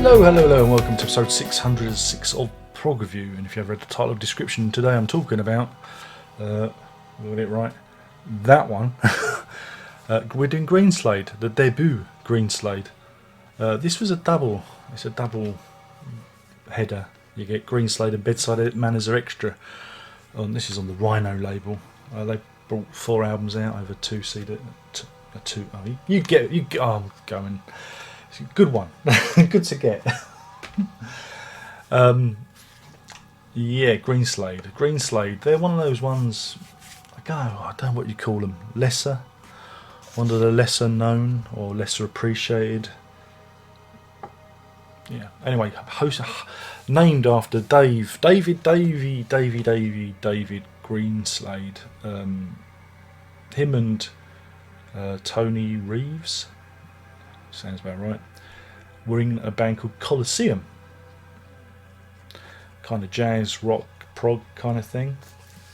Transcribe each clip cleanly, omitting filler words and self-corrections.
Hello, and welcome to episode 606 of Prog Review. And if you have read the title of description, today I'm talking about, got it right, that one. We're doing Greenslade, the debut Greenslade. This was a double. It's a double header. You get Greenslade and Bedside Manners are extra. This is on the Rhino label. They brought 4 albums out over 2 CD. You get. Oh, I'm going. It's a good one. Good to get. Yeah, Greenslade. They're one of those ones. I don't know what you call them. One of the lesser known or lesser appreciated. Yeah. Anyway, named after David Greenslade. Him and Tony Reeves. Sounds about right. We're in a band called Colosseum. Kind of jazz, rock, prog kind of thing.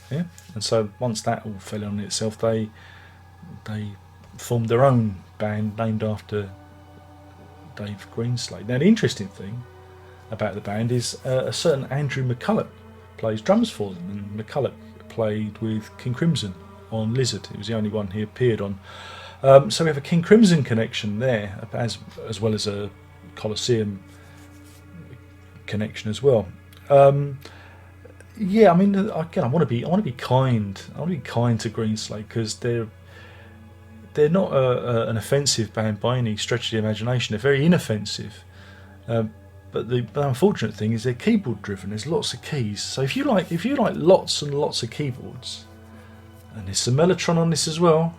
Yeah. And so once that all fell on itself, they formed their own band named after Dave Greenslade. Now the interesting thing about the band is a certain Andrew McCulloch plays drums for them, and McCulloch played with King Crimson on Lizard. It was the only one he appeared on. So we have a King Crimson connection there, as well as a Colosseum connection as well. Yeah, I mean, again, I want to be kind. I want to be kind to Greenslade because they're not an offensive band by any stretch of the imagination. They're very inoffensive. But the unfortunate thing is they're keyboard driven. There's lots of keys. So if you like lots and lots of keyboards, and there's some Mellotron on this as well.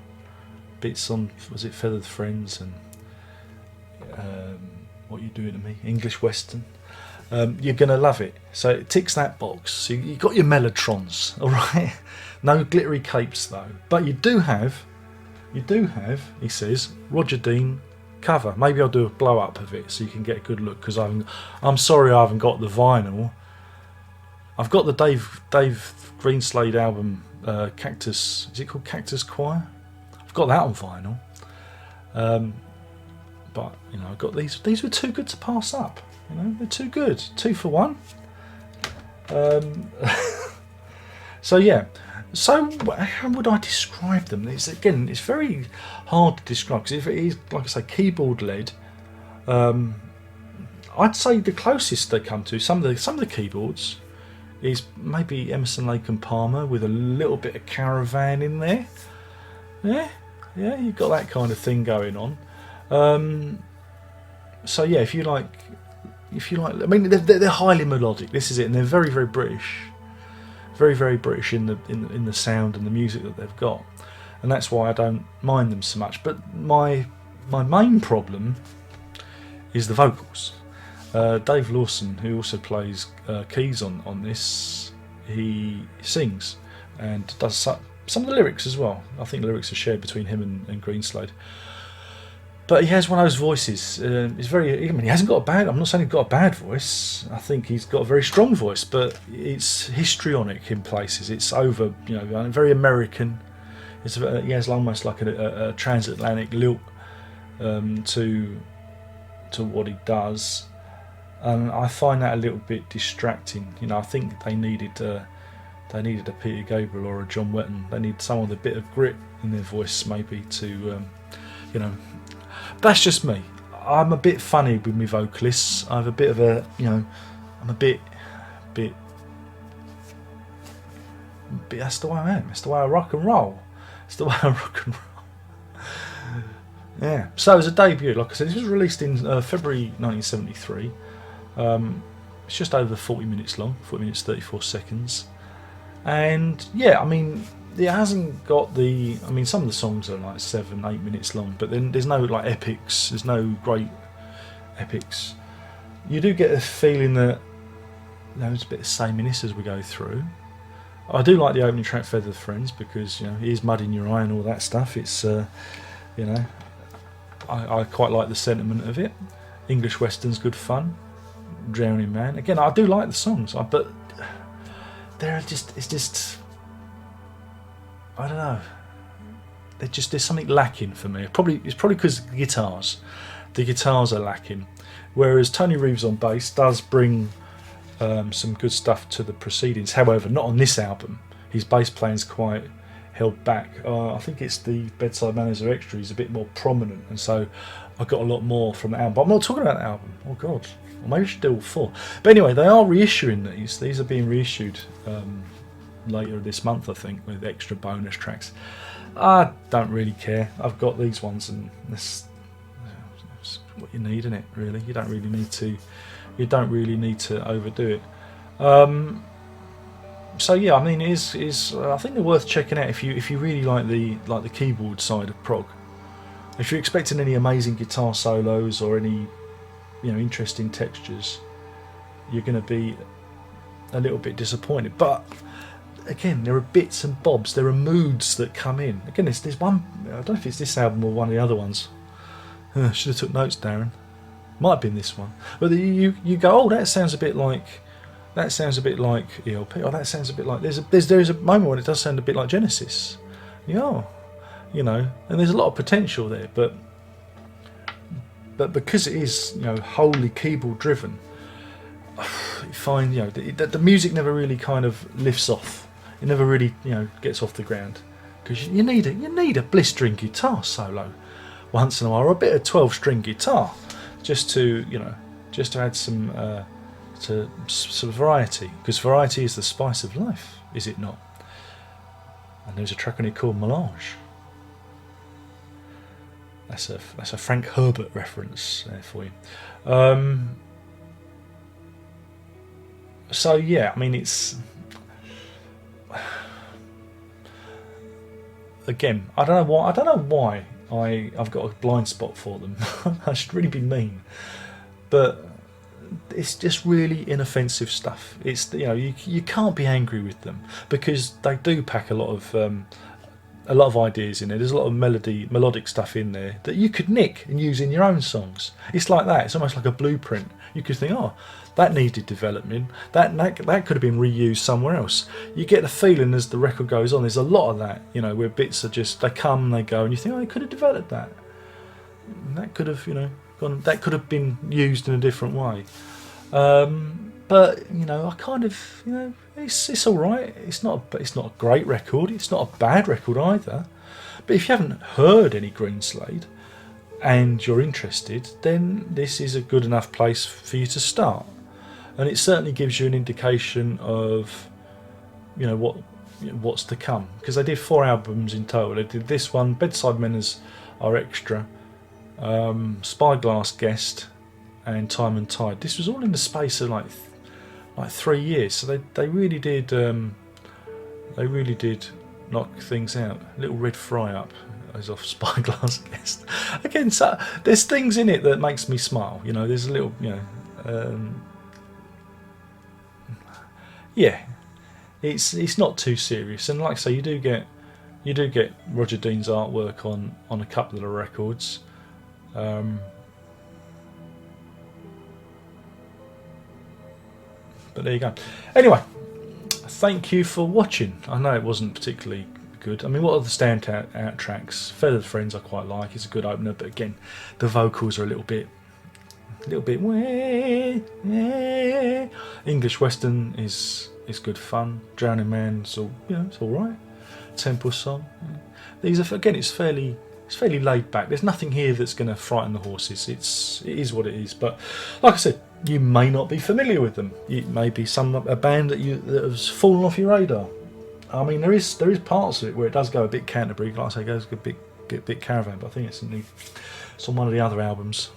Bits on, was it Feathered Friends and What You Doing to Me, English Western. You're gonna love it. So it ticks that box. So you got your Mellotrons, all right. No glittery capes though, but you do have. He says Roger Dean cover. Maybe I'll do a blow up of it so you can get a good look. Because I'm sorry I haven't got the vinyl. I've got the Dave Greenslade album, Cactus. Is it called Cactus Choir? Got that on vinyl, but you know, I got these. These were too good to pass up. You know, they're too good. 2 for 1. So yeah. So how would I describe them? It's very hard to describe because if it is, like I say, keyboard led, I'd say the closest they come to some of the keyboards is maybe Emerson, Lake and Palmer with a little bit of Caravan in there. Yeah, you've got that kind of thing going on. So yeah, if you like, I mean, they're highly melodic. This is it, and they're very, very British, very British in the sound and the music that they've got, and that's why I don't mind them so much. But my main problem is the vocals. Dave Lawson, who also plays keys on this, he sings and does some of the lyrics as well. I think the lyrics are shared between him and Greenslade. But he has one of those voices. He's very. I mean, he hasn't got a bad. I'm not saying he's got a bad voice. I think he's got a very strong voice, but it's histrionic in places. It's over. You know, very American. He has almost like a transatlantic lilt to what he does, and I find that a little bit distracting. You know, I think they needed a Peter Gabriel or a John Wetton. They need someone with a bit of grit in their voice, maybe, to, you know. That's just me. I'm a bit funny with my vocalists. I have a bit of a, you know, I'm a bit. That's the way I am. It's the way I rock and roll. Yeah. So as a debut, like I said, this was released in February 1973. It's just over 40 minutes long, 40 minutes 34 seconds. And yeah, I mean, it hasn't got the. I mean, some of the songs are like 7-8 minutes long, but then there's no like epics. There's no great epics. You do get a feeling that there's a bit of sameness as we go through. I do like the opening track, Feathered Friends, because you know it is Mud in Your Eye and all that stuff. It's you know, I quite like the sentiment of it. English Western's good fun. Drowning Man. Again, I do like the songs, but it's just I don't know. There's something lacking for me. It's probably because the guitars. the guitars are lacking. Whereas Tony Reeves on bass does bring some good stuff to the proceedings. However, not on this album. His bass playing's quite held back. I think it's the Bedside Manners Are Extra. He's a bit more prominent, and so I got a lot more from the album. But I'm not talking about the album. Oh God, or maybe I should do all four. But anyway, they are reissuing these. These are being reissued later this month, I think, with extra bonus tracks. I don't really care. I've got these ones, and that's what you need, isn't it? Really, you don't really need to. You don't really need to overdo it. So yeah, I mean, it is I think they're worth checking out if you really like the keyboard side of prog. If you're expecting any amazing guitar solos or any interesting textures, you're going to be a little bit disappointed. But again, there are bits and bobs, there are moods that come in. Again, there's one. I don't know if it's this album or one of the other ones. Should have took notes, Darren. Might have been this one. But you go, oh, that sounds a bit like ELP. Oh, that sounds a bit like there's a moment when it does sound a bit like Genesis. And there's a lot of potential there, but because it is wholly keyboard driven, you find the music never really kind of lifts off. It never really gets off the ground, because you need a blistering guitar solo once in a while, or a bit of 12-string guitar, just to add some variety, because variety is the spice of life, is it not? And there's a track on it called Melange. That's a Frank Herbert reference there for you. So yeah, I mean, it's again, I don't know why I've got a blind spot for them. I should really be mean, but it's just really inoffensive stuff. It's you can't be angry with them, because they do pack a lot of ideas in there. There's a lot of melodic stuff in there that you could nick and use in your own songs. It's like that. It's almost like a blueprint. You could think, oh, that needed development. That could have been reused somewhere else. You get the feeling as the record goes on. There's a lot of that, where bits are just, they come and they go, and you think, oh, they could have developed that. And that could have, that could have been used in a different way. But I kind of, it's all right. It's not a great record. It's not a bad record either. But if you haven't heard any Greenslade and you're interested, then this is a good enough place for you to start. And it certainly gives you an indication of, what's to come. Because they did 4 albums in total. They did this one, Bedside Manners Are Extra, Spyglass Guest, and Time and Tide. This was all in the space of like 3 years. So they really did knock things out. Little Red Fry Up as off Spyglass Guest. Again, so there's things in it that makes me smile. There's a little, yeah, it's not too serious. And like I say, you do get Roger Dean's artwork on a couple of the records. But there you go. Anyway, thank you for watching. I know it wasn't particularly good. I mean, what are the standout tracks? Feathered Friends I quite like. It's a good opener, but again, the vocals are a little bit. English Western is good fun. Drowning Man's it's all right. Temple Song. These are, again, it's fairly laid back. There's nothing here that's going to frighten the horses. It is what it is. But like I said, you may not be familiar with them. It may be a band that has fallen off your radar. I mean, there is parts of it where it does go a bit Canterbury. Like I say, it goes a bit Caravan. But I think it's on one of the other albums.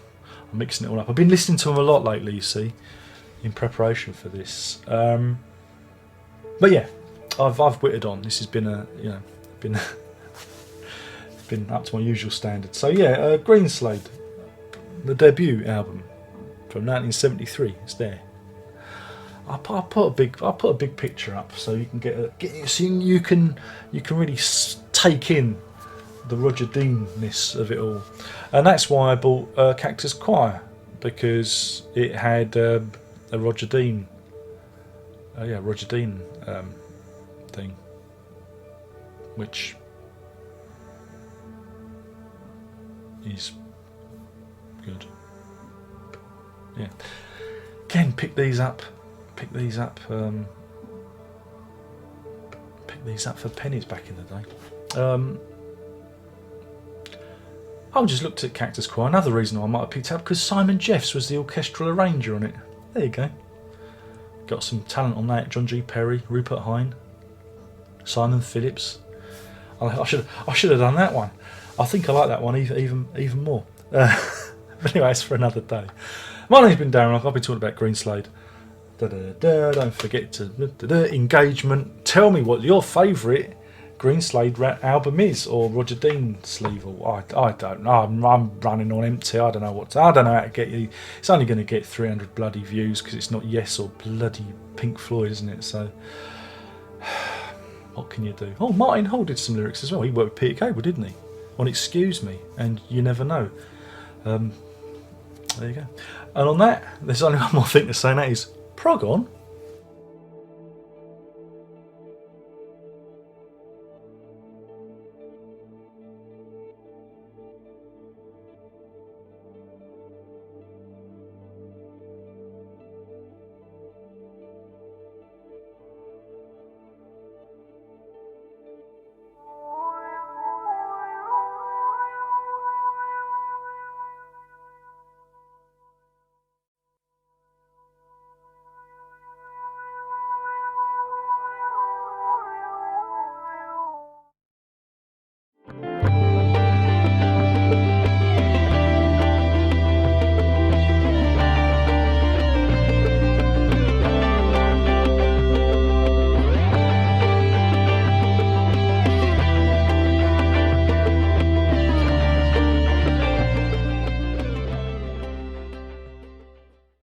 I'm mixing it all up. I've been listening to them a lot lately, you see, in preparation for this. But yeah, I've whittled on. This has been been up to my usual standards. So yeah, Greenslade, the debut album from 1973. It's there. I'll put a big picture up so you can so you can really take in the Roger Dean-ness of it all. And that's why I bought Cactus Choir, because it had a Roger Dean thing, which is good. yeah. Again, pick these up for pennies back in the day. I just looked at Cactus Choir. Another reason why I might have picked it up, because Simon Jeffs was the orchestral arranger on it. There you go. Got some talent on that. John G. Perry, Rupert Hine, Simon Phillips. I should have done that one. I think I like that one even more. But anyway, it's for another day. My name's been Darren. I've been talking about Greenslade. Don't forget to engagement. Tell me what your favourite Greenslade album is, or Roger Dean sleeve, or I don't know. I'm running on empty. I don't know how to get you. It's only going to get 300 bloody views because it's not Yes or bloody Pink Floyd, isn't it? So what can you do? Oh, Martin Hall did some lyrics as well. He worked with Peter Cable, didn't he? On Excuse Me and You Never Know. There you go. And on that, there's only one more thing to say, and that is prog on.